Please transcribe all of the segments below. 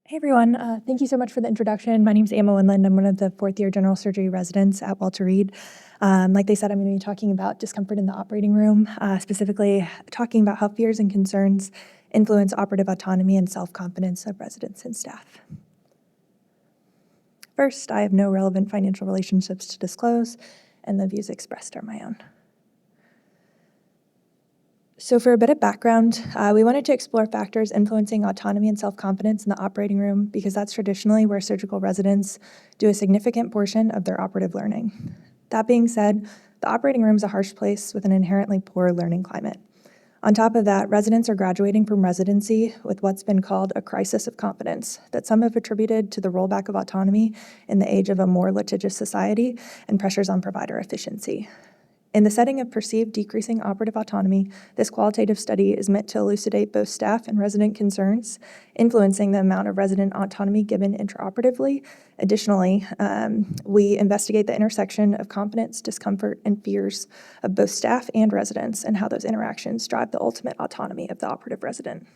Hey everyone, thank you so much for the introduction. My name is Emma Winland. I'm one of the fourth-year general surgery residents at Walter Reed. Like they said, I'm going to be talking about discomfort in the operating room, specifically talking about how fears and concerns influence operative autonomy and self-confidence of residents and staff. First, I have no relevant financial relationships to disclose, and the views expressed are my own. So for a bit of background, we wanted to explore factors influencing autonomy and self-confidence in the operating room because that's traditionally where surgical residents do a significant portion of their operative learning. That being said, the operating room is a harsh place with an inherently poor learning climate. On top of that, residents are graduating from residency with what's been called a crisis of confidence that some have attributed to the rollback of autonomy in the age of a more litigious society and pressures on provider efficiency. In the setting of perceived decreasing operative autonomy, this qualitative study is meant to elucidate both staff and resident concerns, influencing the amount of resident autonomy given intraoperatively. Additionally, we investigate the intersection of confidence, discomfort, and fears of both staff and residents and how those interactions drive the ultimate autonomy of the operative resident.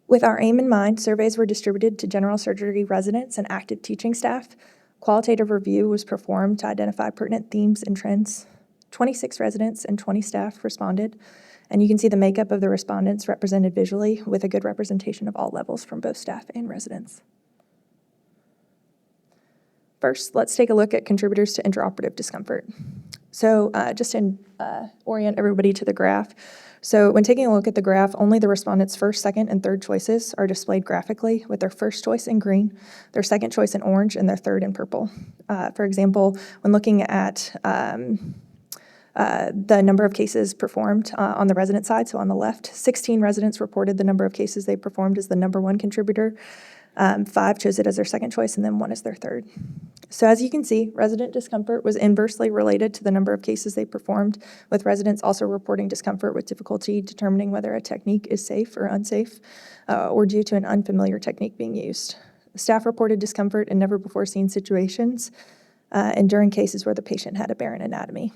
With our aim in mind, surveys were distributed to general surgery residents and active teaching staff. Qualitative review was performed to identify pertinent themes and trends. 26 residents and 20 staff responded, and you can see the makeup of the respondents represented visually with a good representation of all levels from both staff and residents. First, let's take a look at contributors to intraoperative discomfort. So just to orient everybody to the graph, so when taking a look at the graph, only the respondents' first, second, and third choices are displayed graphically, with their first choice in green, their second choice in orange, and their third in purple. For example, when looking at the number of cases performed on the resident side, so on the left, 16 residents reported the number of cases they performed as the number one contributor. 5 chose it as their second choice, and then 1 as their third. So as you can see, resident discomfort was inversely related to the number of cases they performed, with residents also reporting discomfort with difficulty determining whether a technique is safe or unsafe, or due to an unfamiliar technique being used. Staff reported discomfort in never-before-seen situations, and during cases where the patient had a barren anatomy.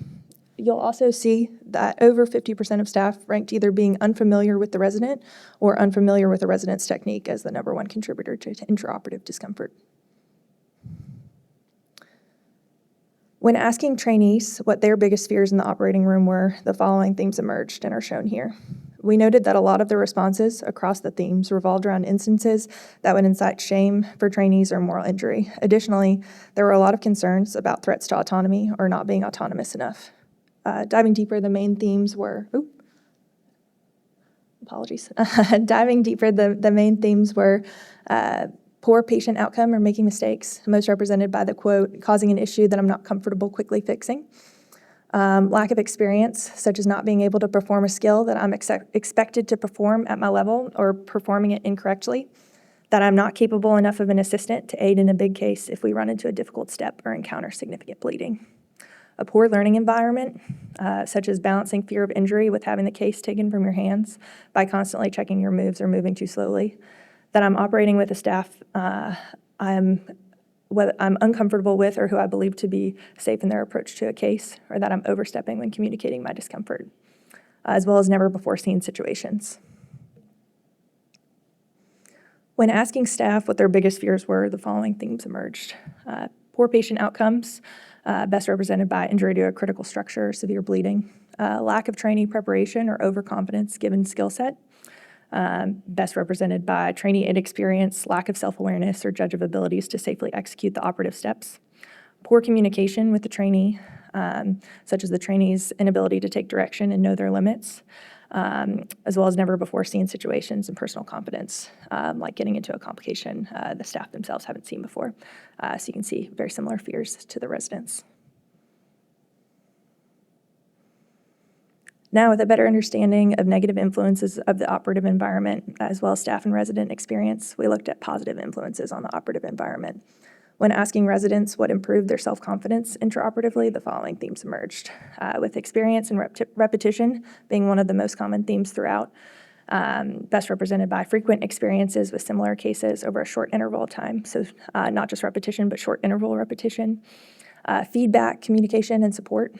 You'll also see that over 50% of staff ranked either being unfamiliar with the resident or unfamiliar with the resident's technique as the number one contributor to intraoperative discomfort. When asking trainees what their biggest fears in the operating room were, the following themes emerged and are shown here. We noted that a lot of the responses across the themes revolved around instances that would incite shame for trainees or moral injury. Additionally, there were a lot of concerns about threats to autonomy or not being autonomous enough. Diving deeper, the main themes were, diving deeper, the main themes were poor patient outcome or making mistakes, most represented by the quote, causing an issue that I'm not comfortable quickly fixing. Lack of experience, such as not being able to perform a skill that I'm expected to perform at my level or performing it incorrectly. That I'm not capable enough of an assistant to aid in a big case if we run into a difficult step or encounter significant bleeding. A poor learning environment, such as balancing fear of injury with having the case taken from your hands by constantly checking your moves or moving too slowly. That I'm operating with a staff I'm uncomfortable with or who I believe to be safe in their approach to a case, or that I'm overstepping when communicating my discomfort, as well as never-before-seen situations. When asking staff what their biggest fears were, the following themes emerged. Poor patient outcomes, best represented by injury to a critical structure, severe bleeding, lack of trainee preparation or overconfidence given skill set, best represented by trainee inexperience, lack of self-awareness or judge of abilities to safely execute the operative steps, poor communication with the trainee, such as the trainee's inability to take direction and know their limits, as well as never-before-seen situations and personal confidence, like getting into a complication the staff themselves haven't seen before. So you can see very similar fears to the residents. Now, with a better understanding of negative influences of the operative environment, as well as staff and resident experience, we looked at positive influences on the operative environment. When asking residents what improved their self-confidence intraoperatively, the following themes emerged, with experience and repetition being one of the most common themes throughout, best represented by frequent experiences with similar cases over a short interval of time, so not just repetition, but short interval repetition, feedback, communication, and support,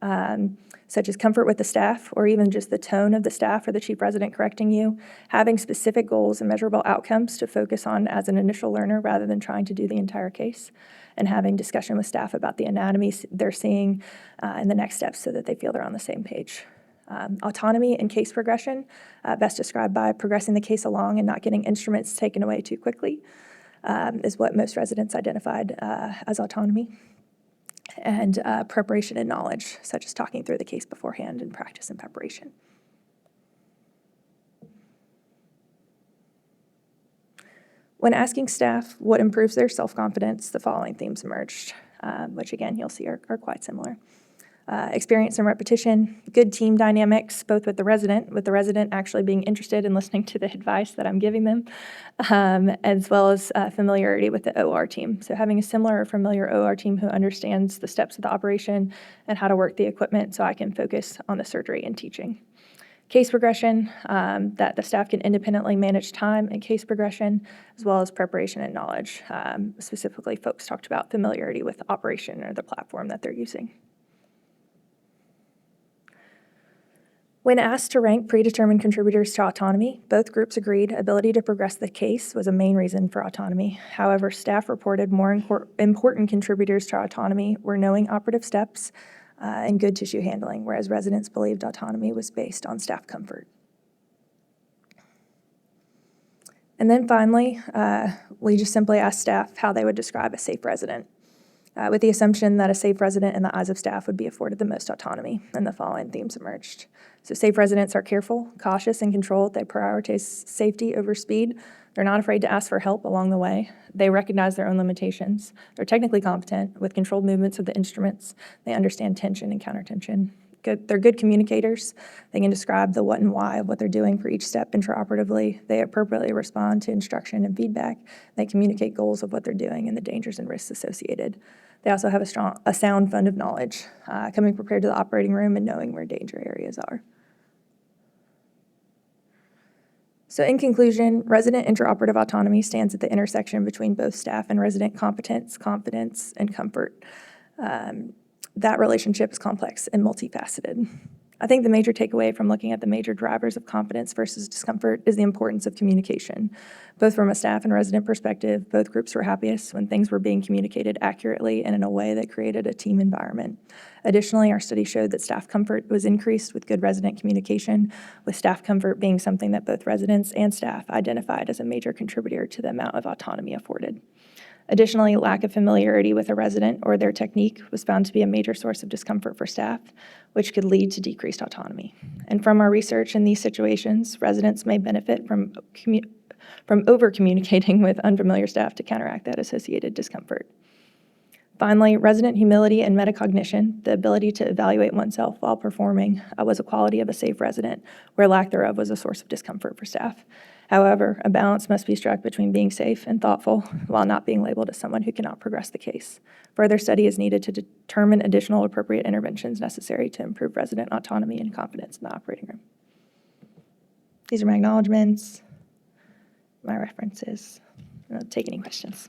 such as comfort with the staff, or even just the tone of the staff or the chief resident correcting you, having specific goals and measurable outcomes to focus on as an initial learner rather than trying to do the entire case, and having discussion with staff about the anatomy they're seeing and the next steps so that they feel they're on the same page. Autonomy and case progression, best described by progressing the case along and not getting instruments taken away too quickly, is what most residents identified as autonomy. And preparation and knowledge, such as talking through the case beforehand and practice and preparation. When asking staff what improves their self-confidence, the following themes emerged, which again, you'll see are quite similar. Experience and repetition, good team dynamics, both with the resident actually being interested in listening to the advice that I'm giving them, as well as familiarity with the OR team. So having a similar or familiar OR team who understands the steps of the operation and how to work the equipment so I can focus on the surgery and teaching. Case progression, that the staff can independently manage time and case progression, as well as preparation and knowledge. Specifically, folks talked about familiarity with the operation or the platform that they're using. When asked to rank predetermined contributors to autonomy, both groups agreed ability to progress the case was a main reason for autonomy. However, staff reported more important contributors to autonomy were knowing operative steps and good tissue handling, whereas residents believed autonomy was based on staff comfort. And then finally, we just simply asked staff how they would describe a safe resident, with the assumption that a safe resident in the eyes of staff would be afforded the most autonomy, and the following themes emerged. So safe residents are careful, cautious, and controlled. They prioritize safety over speed. They're not afraid to ask for help along the way. They recognize their own limitations. They're technically competent with controlled movements of the instruments. They understand tension and countertension. They're good communicators. They can describe the what and why of what they're doing for each step intraoperatively. They appropriately respond to instruction and feedback. They communicate goals of what they're doing and the dangers and risks associated. They also have a sound fund of knowledge, coming prepared to the operating room and knowing where danger areas are. So in conclusion, resident intraoperative autonomy stands at the intersection between both staff and resident competence, confidence, and comfort. That relationship is complex and multifaceted. I think the major takeaway from looking at the major drivers of confidence versus discomfort is the importance of communication. Both from a staff and resident perspective, both groups were happiest when things were being communicated accurately and in a way that created a team environment. Additionally, our study showed that staff comfort was increased with good resident communication, with staff comfort being something that both residents and staff identified as a major contributor to the amount of autonomy afforded. Additionally, lack of familiarity with a resident or their technique was found to be a major source of discomfort for staff, which could lead to decreased autonomy. And from our research in these situations, residents may benefit from over-communicating with unfamiliar staff to counteract that associated discomfort. Finally, resident humility and metacognition, the ability to evaluate oneself while performing, was a quality of a safe resident, where lack thereof was a source of discomfort for staff. However, a balance must be struck between being safe and thoughtful while not being labeled as someone who cannot progress the case. Further study is needed to determine additional appropriate interventions necessary to improve resident autonomy and confidence in the operating room. These are my acknowledgements, my references. I'll take any questions.